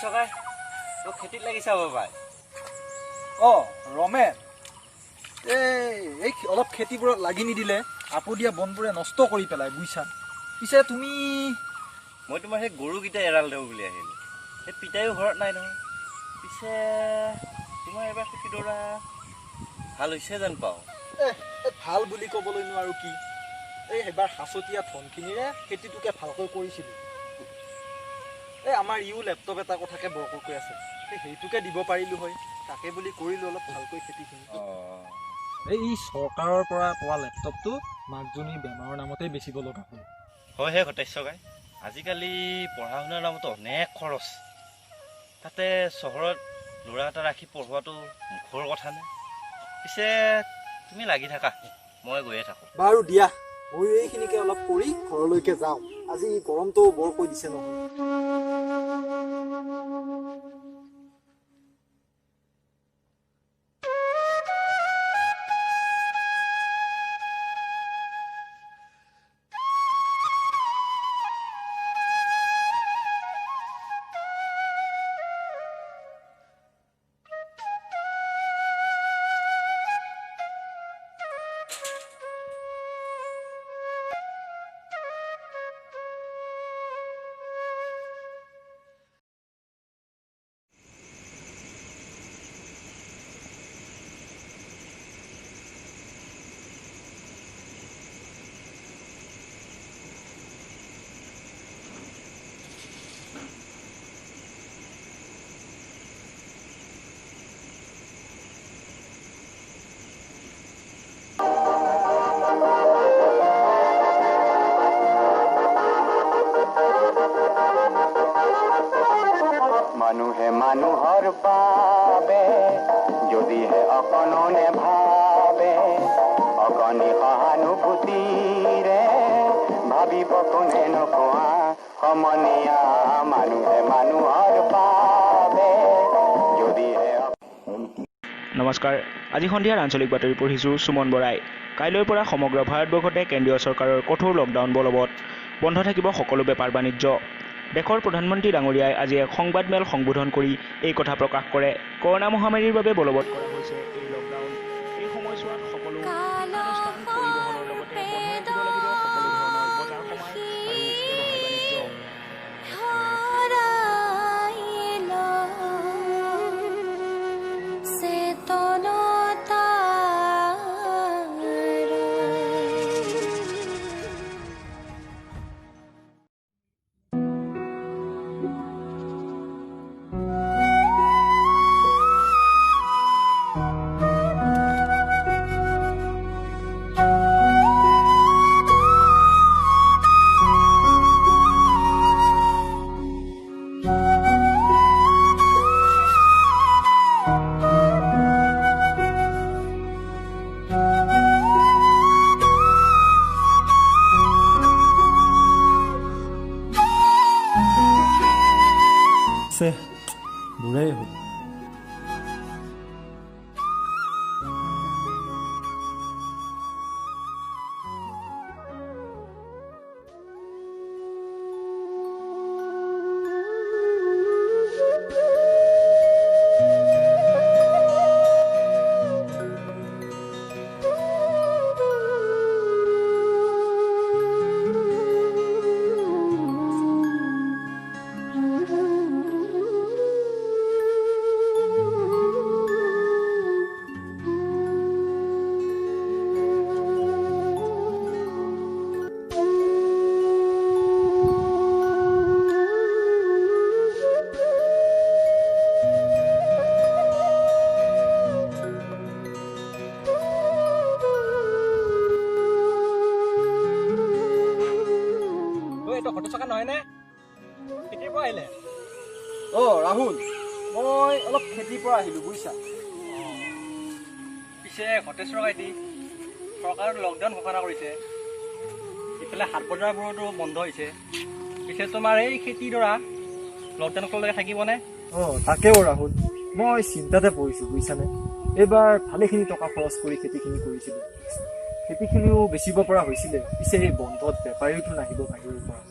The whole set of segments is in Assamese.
চকাই তো খেতিত লাগিছে বাবাই ৰমেন এই অলপ খেতিবোৰত লাগি নিদিলে আপদীয়া বনবোৰে নষ্ট কৰি পেলাই বুইছা। পিছে তুমি মই তোমাৰ সেই গৰুকেইটা এৰাল দেওঁ বুলি আহিলোঁ। সেই পিতাইও ঘৰত নাই নহয়। পিছে তোমাৰ এবাৰ খেতিডৰা ভাল হৈছে যেন পাওঁ। ভাল বুলি ক'বলৈনো আৰু কি, এইবাৰ সাঁচতীয়া ধনখিনিৰে খেতিটোকে ভালকৈ কৰিছিলোঁ। আমাৰ ইও লেপটপ এটা কথাকে বৰকৈ কৈ আছে, সেইটোকে দিব পাৰিলোঁ হয়। তাকে বুলি কৰিলোঁ অলপ ভালকৈ খেতিখিনি। এই চৰকাৰৰ পৰা পোৱা লেপটপটো মাকজনীৰ বেমাৰৰ নামতেই বেচিব লগা হ'ল। হয় হে ঘটেশ্বকাই, আজিকালি পঢ়া শুনাৰ নামতো অনেক খৰচ। তাতে চহৰত ল'ৰা এটা ৰাখি পঢ়োৱাটো মুখৰ কথা নাই। পিছে তুমি লাগি থাকা, মই গৈয়ে থাকোঁ। বাৰু দিয়া, মই এইখিনিকে অলপ কৰি ঘৰলৈকে যাওঁ। আজি গৰমটো বৰকৈ দিছে নহয়। মানুহে মানুহৰ বাবে যদিহে অকণনে ভাবে, অকণি সহানুভূতিৰে ভাবিব কোনে নোকোৱা সমনীয়া। মানুহে মানুহৰ বাবে যদিহে। নমস্কাৰ, আজি সন্ধিয়াৰ আঞ্চলিক বাতৰি পঢ়িছোঁ সুমন বৰাই। কাইলৈৰ পৰা সমগ্ৰ ভাৰতবৰ্ষতে কেন্দ্ৰীয় চৰকাৰৰ কঠোৰ লকডাউন বলৱৎ। বন্ধ থাকিব সকলো বেপাৰ বাণিজ্য। দেশৰ প্ৰধানমন্ত্ৰী ডাঙৰীয়াই আজি এক সংবাদমেল সম্বোধন কৰি এই কথা প্ৰকাশ কৰে। কৰোনা মহামাৰীৰ বাবে বলৱৎ কৰা হৈছে এই লকডাউন। এই সময়ছোৱাত সকলো শিক্ষানুষ্ঠান, পৰিবহণৰ লগতে বন্ধ ৰাখিব লাগিব সকলো ধৰণৰ বজাৰ সমাৰ আৰু ব্যৱসায় বাণিজ্য। ফটো চকা নহয়নে? খেতিৰ পৰা আহিলে? ৰাহুল, মই অলপ খেতিৰ পৰা আহিলোঁ বুজিছা। পিছে সতেশ্বৰ ভাইটি, চৰকাৰে লকডাউন ঘোষণা কৰিছে, ইফালে হাট বজাৰবোৰতো বন্ধ হৈছে। পিছে তোমাৰ এই খেতিডৰা লকডাউনলৈকে থাকিবনে? তাকেও ৰাহুল, মই চিন্তাতে পৰিছোঁ বুজিছানে। এইবাৰ ভালেখিনি টকা খৰচ কৰি খেতিখিনি কৰিছিলোঁ। খেতিখিনিও বেচিব পৰা হৈছিলে, পিছে এই বন্ধত বেপাৰীওতো নাহিব বাহিৰৰ পৰা।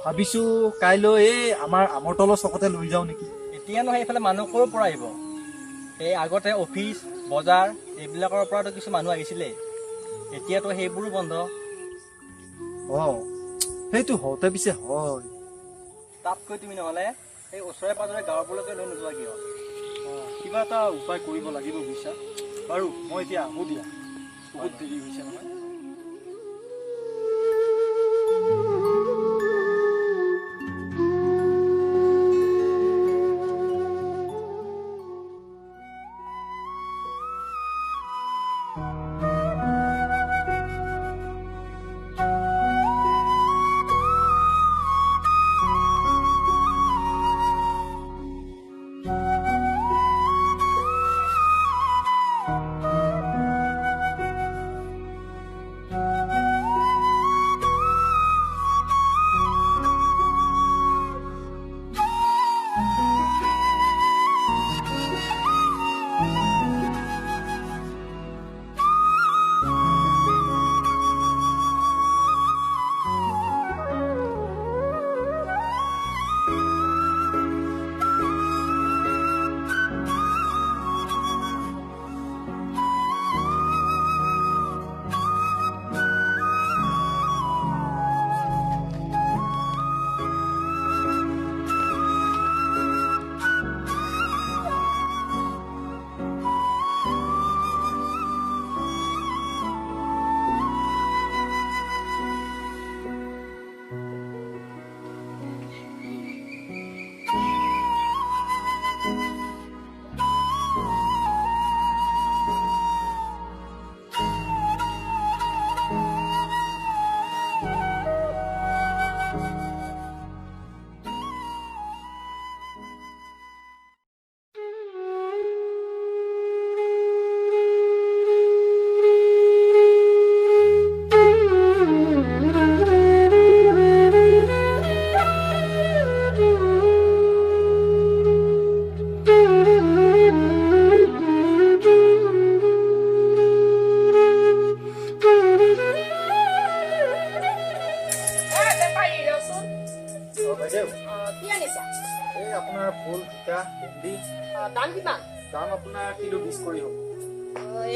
ভাবিছোঁ কাইলৈ এই আমাৰ আমৰ তলৰ চকতে লৈ যাওঁ নেকি। এতিয়া নহয়, এইফালে মানুহ ক'ৰ পৰা আহিব? এই আগতে অফিচ বজাৰ এইবিলাকৰ পৰাতো কিছু মানুহ আহিছিলে, এতিয়াতো সেইবোৰো বন্ধ। সেইটো হওঁতে পিছে হয়। তাতকৈ তুমি নহ'লে এই ওচৰে পাঁজৰে গাঁৱবোৰলৈকে লৈ নোযোৱা কিয়? কিবা এটা উপায় কৰিব লাগিব বুজিছা। বাৰু মই এতিয়া আহোঁ দিয়া, বহুত দেৰি হৈছে নহয়। আপোনাৰ ফুল জিকা ভেন্দি দাম কিমান? দাম আপোনাৰ কিলো 20 কৰি হ'ব।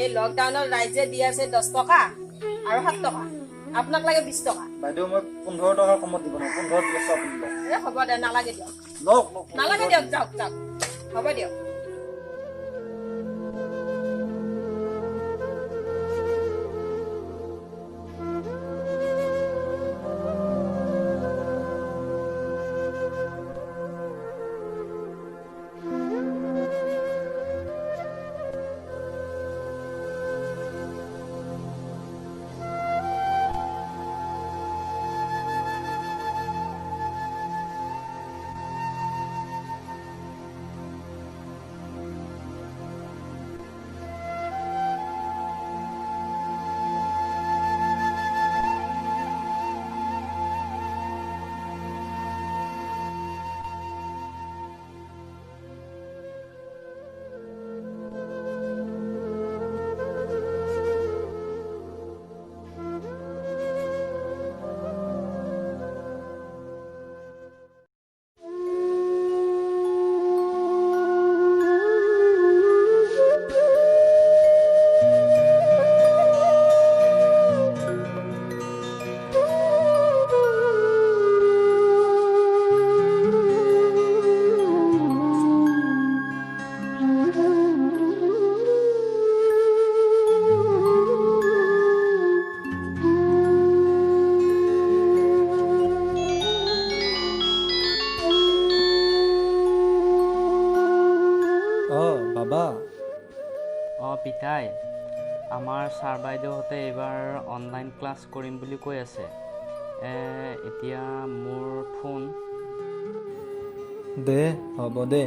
এই লকডাউনত ৰাইজে দি আছে 10 টকা আৰু 7 টকা, আপোনাক লাগে 20 টকা। বাইদেউ মই 15 টকাৰ কমত দিব নোৱাৰো, 15 দি আছো আপুনি হ'ব দে, নালাগে দিয়ক, লওক নালাগে দিয়ক, যাওক যাওক, হ'ব দিয়ক। পিতাই, আমাৰ ছাৰ বাইদেউহঁতে এইবাৰ অনলাইন ক্লাছ কৰিম বুলি কৈ আছে। এতিয়া মোৰ ফোন দে হ'ব দে